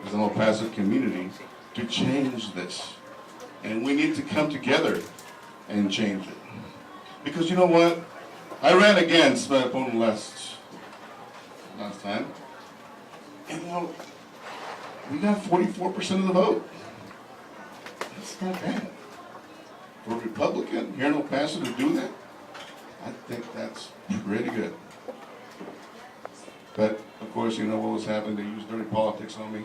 as an El Paso community to change this. And we need to come together and change it. Because you know what? I ran against my opponent last time. And you know, we got 44% of the vote. That's not bad. For a Republican here in El Paso to do that, I think that's pretty good. But, of course, you know what was happening. They used dirty politics on me.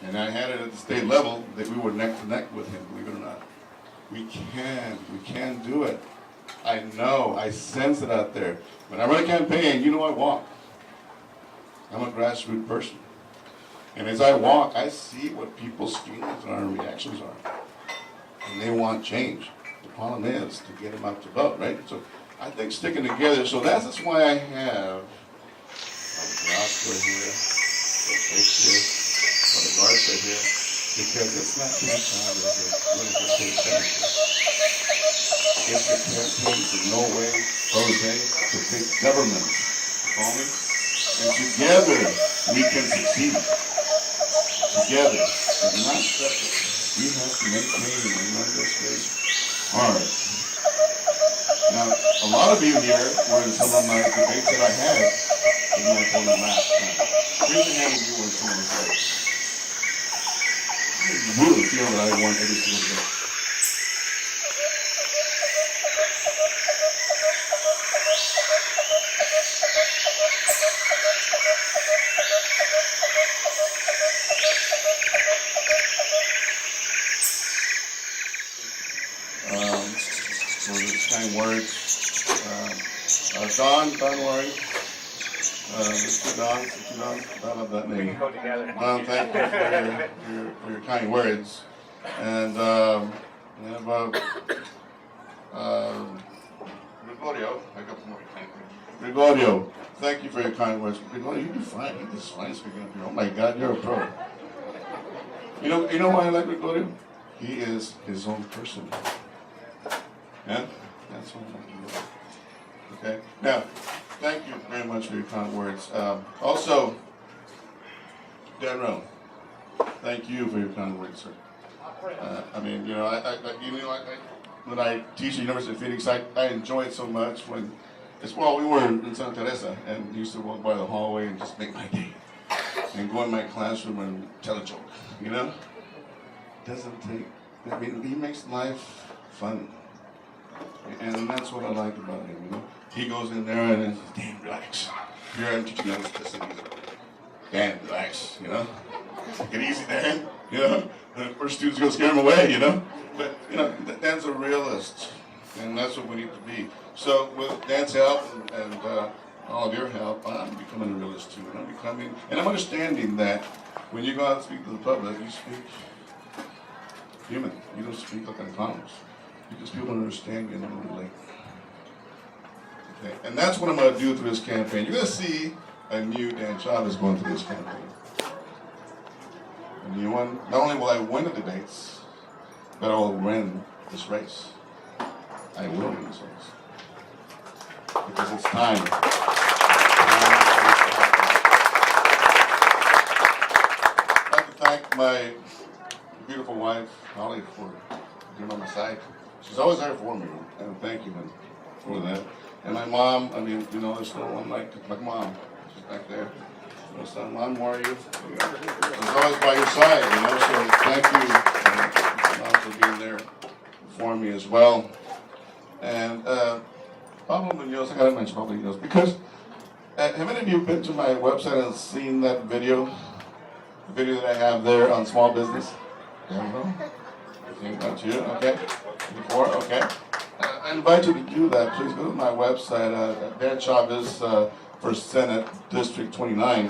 And I had it at the state level that we were neck to neck with him, believe it or not. We can do it. I know, I sense it out there. When I run a campaign, you know I walk. I'm a grassroots person. And as I walk, I see what people's feelings are and reactions are. And they want change. The problem is to get them out to vote, right? So I think sticking together, so that's why I have Oscar here, the folks here, or the Garza here, because it's not that time as a really good state senator. It's the campaign to no way, Jose, to big government, only, and together we can succeed. Together, and not separate. We have to maintain and run this race hard. Now, a lot of you here were in some of my debates that I had with my opponent last time. Raise your hand if you were in some of the debates. I really feel that I won every single debate. For the kind words. Don worry. Mr. Don, I love that name. We can go together. Don, thank you for your kind words. And about Gregorio, I got some more kind words. Gregorio, thank you for your kind words. Gregorio, you do fine. You do fine speaking up here. Oh my God, you're a pro. You know why I like Gregorio? He is his own person. Yeah, that's what I'm talking about. Okay. Now, thank you very much for your kind words. Also, Dan Rowe, thank you for your kind words, sir. I mean, you know, when I teach at the University of Phoenix, I enjoy it so much when, we were in Santa Teresa and used to walk by the hallway and just make my day. And go in my classroom and tell a joke, you know? Doesn't take, I mean, he makes life fun. And that's what I like about him, you know? He goes in there and says, Dan, relax. Here I'm teaching others this, and he's like, Dan, relax, you know? Take it easy, Dan, you know? And of course, students are going to scare him away, you know? But, you know, Dan's a realist, and that's what we need to be. So with Dan's help and all of your help, I'm becoming a realist too, and I'm understanding that when you go out and speak to the public, you speak human. You don't speak like economics. Because people don't understand you and don't relate. Okay, and that's what I'm going to do through this campaign. You're going to see a new Dan Chavez going through this campaign. A new one. Not only will I win the debates, but I will win this race. I will win this race. Because it's time. I'd like to thank my beautiful wife, Holly, for being on my side. She's always there for me, and thank you for that. And my mom, I mean, you know, there's no one like mom. She's back there. So, Mom, where are you? She's always by your side, you know, so thank you, Mom, for being there for me as well. And Pablo Munoz, I gotta mention Pablo Munoz, because have any of you been to my website and seen that video? The video that I have there on small business? Not you, okay? Before, okay. I invite you to do that. Please go to my website, Dan Chavez for Senate District 29.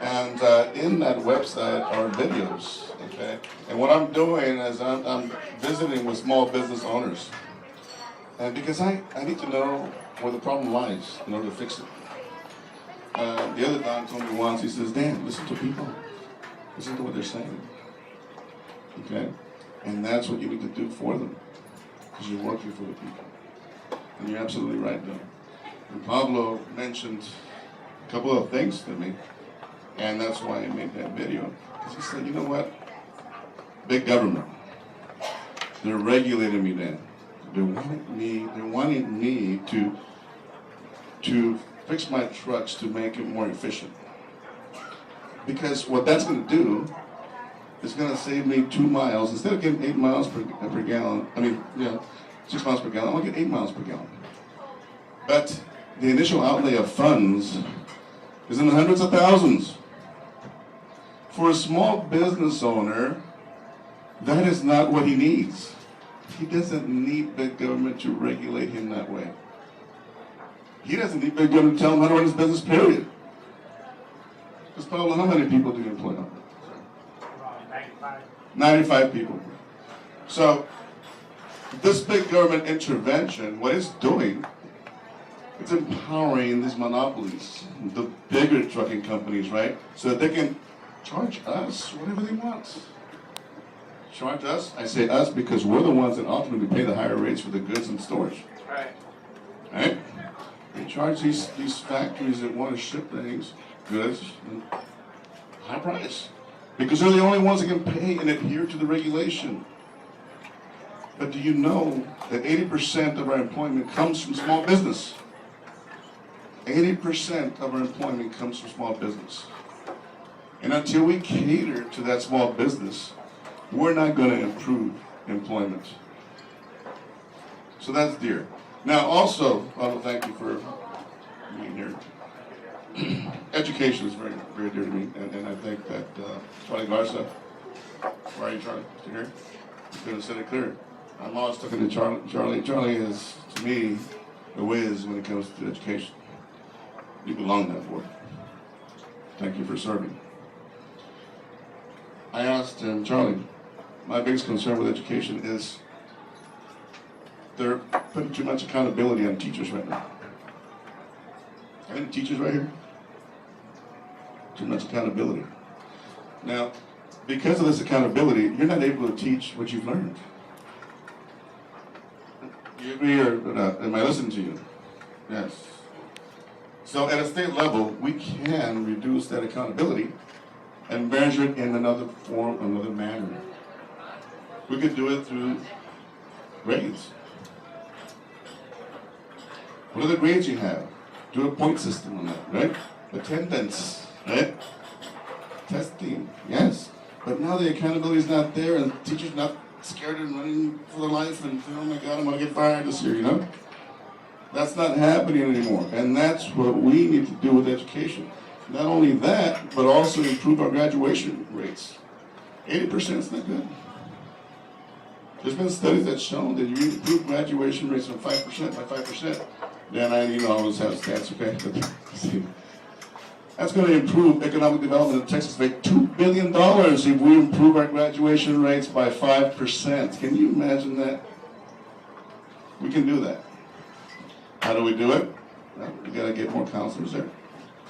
And in that website are videos, okay? And what I'm doing is I'm visiting with small business owners. And because I need to know where the problem lies in order to fix it. The other Don told me once, he says, Dan, listen to people. Listen to what they're saying. Okay? And that's what you need to do for them, because you're working for the people. And you're absolutely right, though. And Pablo mentioned a couple of things to me. And that's why I made that video. Because he said, you know what? Big government. They're regulating me then. They're wanting me to fix my trucks to make it more efficient. Because what that's going to do is going to save me 2 miles. Instead of getting 8 miles per gallon, 6 miles per gallon, I'm going to get 8 miles per gallon. But the initial outlay of funds is in the hundreds of thousands. For a small business owner, that is not what he needs. He doesn't need big government to regulate him that way. He doesn't need big government to tell him how to run his business, period. Because Pablo, how many people do you employ now? 95 people. So, this big government intervention, what it's doing, it's empowering these monopolies, the bigger trucking companies, right? So that they can charge us whatever they want. Charge us, I say us because we're the ones that ultimately pay the higher rates for the goods and storage. Right. Right? They charge these factories that want to ship things, goods, high price. Because they're the only ones that can pay and adhere to the regulation. But do you know that 80% of our employment comes from small business? 80% of our employment comes from small business. And until we cater to that small business, we're not going to improve employment. So that's dear. Now also, I want to thank you for being here. Education is very, very dear to me, and I think that Charlie Garza, where are you, Charlie? Still here? He's going to set it clear. I'm always talking to Charlie. Charlie is, to me, the whiz when it comes to education. You belong to that board. Thank you for serving. I asked him, Charlie, my biggest concern with education is they're putting too much accountability on teachers right now. Any teachers right here? Too much accountability. Now, because of this accountability, you're not able to teach what you've learned. Do you agree or not? Am I listening to you? Yes. So at a state level, we can reduce that accountability and measure it in another form, another manner. We could do it through grades. What are the grades you have? Do a point system on that, right? Attendance, right? Testing, yes. But now the accountability is not there, and the teacher's not scared and running for their life and oh my God, I'm gonna get fired this year, you know? That's not happening anymore, and that's what we need to do with education. Not only that, but also improve our graduation rates. 80% is not good. There's been studies that shown that you improve graduation rates from 5% by 5%. Then I always have stats, okay? That's going to improve economic development in Texas by $2 billion if we improve our graduation rates by 5%. Can you imagine that? We can do that. How do we do it? Well, we got to get more counselors there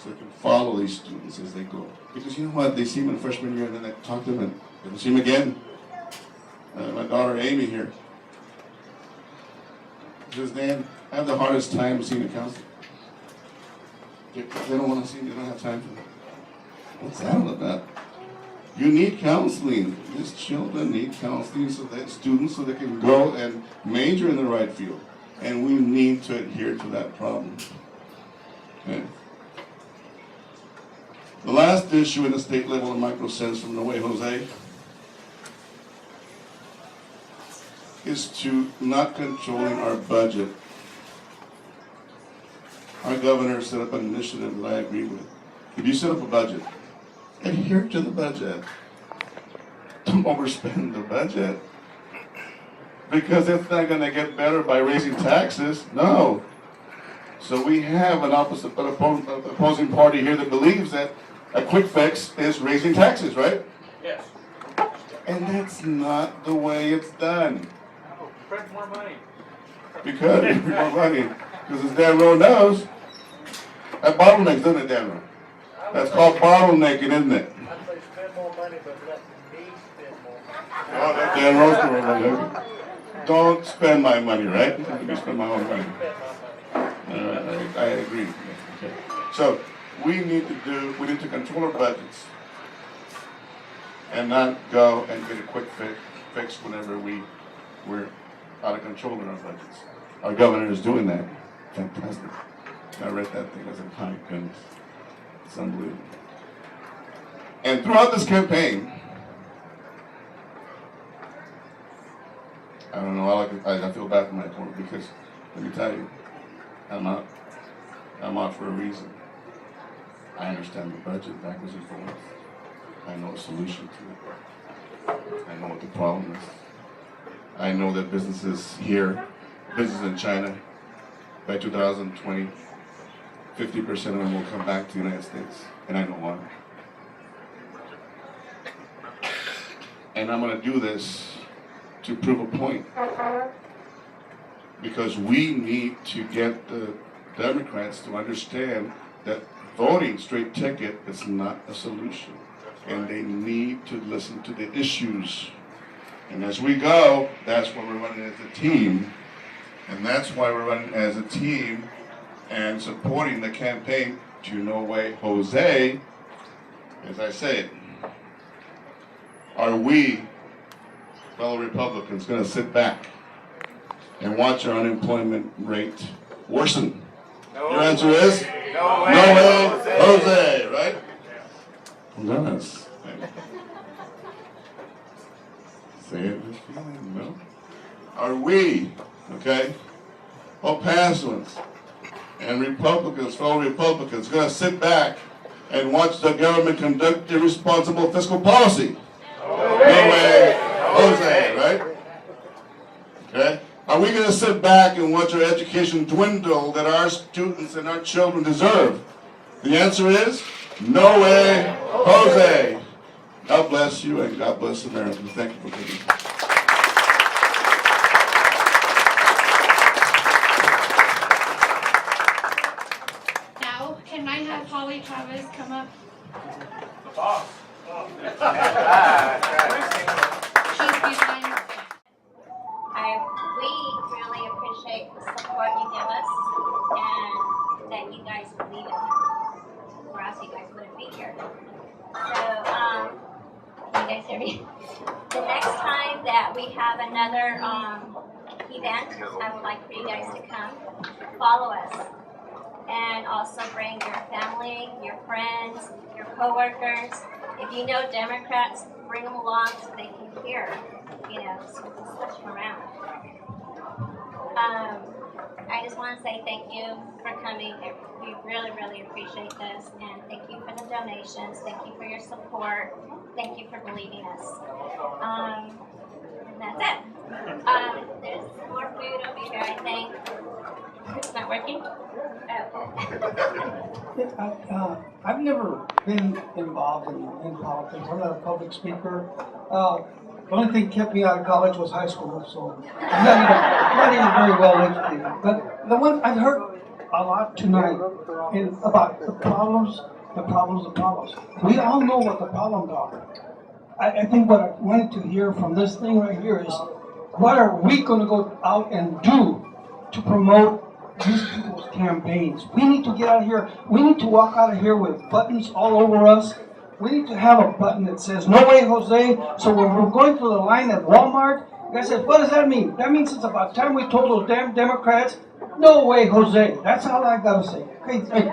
so they can follow these students as they go. Because you know what? They see them in freshman year and then they talk to them and they see them again. My daughter Amy here. She says, Dan, I have the hardest time seeing a counselor. They don't want to see me, they don't have time for that. What's that all about? You need counseling. These children need counseling so that students, so they can go and major in the right field. And we need to adhere to that problem. Okay. The last issue in the state level of micro sense from the way, Jose, is to not controlling our budget. Our governor set up an initiative that I agree with. If you set up a budget, adhere to the budget. Don't overspend the budget. Because it's not going to get better by raising taxes. No. So we have an opposing party here that believes that a quick fix is raising taxes, right? Yes. And that's not the way it's done. Print more money. Because more money. Because as Dan Rowe knows, that bottlenecks, doesn't it, Dan Rowe? That's called bottlenecking, isn't it? I'd say spend more money, but let me spend more money. Oh, that's Dan Rowe's story right there. Don't spend my money, right? Let me spend my own money. I agree. Okay. So, we need to control our budgets and not go and get a quick fix whenever we're out of control in our budgets. Our governor is doing that. Fantastic. I read that thing. I was like, my goodness. It's unbelievable. And throughout this campaign, I don't know, I feel bad for my opponent because, let me tell you, I'm out for a reason. I understand the budget backwards and forwards. I know a solution to it. I know what the problem is. I know that businesses here, businesses in China, by 2020, 50% of them will come back to the United States, and I know why. And I'm going to do this to prove a point, because we need to get the Democrats to understand that voting straight ticket is not a solution, and they need to listen to the issues. And as we go, that's why we're running as a team, and that's why we're running as a team and supporting the campaign to No Way Jose. As I said, are we, fellow Republicans, going to sit back and watch our unemployment rate worsen? No. Your answer is No way, Jose, right? Yes. Say it with feeling, no? Are we, okay, Opasans and Republicans, fellow Republicans, going to sit back and watch the government conduct irresponsible fiscal policy? No way, Jose, right? Okay? Are we going to sit back and watch our education dwindle that our students and our children deserve? The answer is no way, Jose. God bless you and God bless America. Thank you for coming. Now, can I have Holly Chavez come up? The boss. She's behind. We really appreciate the support you give us and that you guys believe in him, or else you guys wouldn't be here. So, can you guys hear me? The next time that we have another event, I would like for you guys to come, follow us, and also bring your family, your friends, your coworkers. If you know Democrats, bring them along so they can hear, so we can switch them around. I just want to say thank you for coming. We really, really appreciate this, and thank you for the donations. Thank you for your support. Thank you for believing us. And that's it. There's more food over here, I think. It's not working? Oh. I've never been involved in politics. I'm not a public speaker. The only thing that kept me out of college was high school, so I'm not even very well educated. But the one I've heard a lot tonight is about the problems. We all know what the problems are. I think what I wanted to hear from this thing right here is, what are we going to go out and do to promote these people's campaigns? We need to get out of here. We need to walk out of here with buttons all over us. We need to have a button that says, no way, Jose. So when we're going through the line at Walmart, the guy says, what does that mean? That means it's about time we told those damn Democrats, no way, Jose. That's all I got to say. Okay, thank you.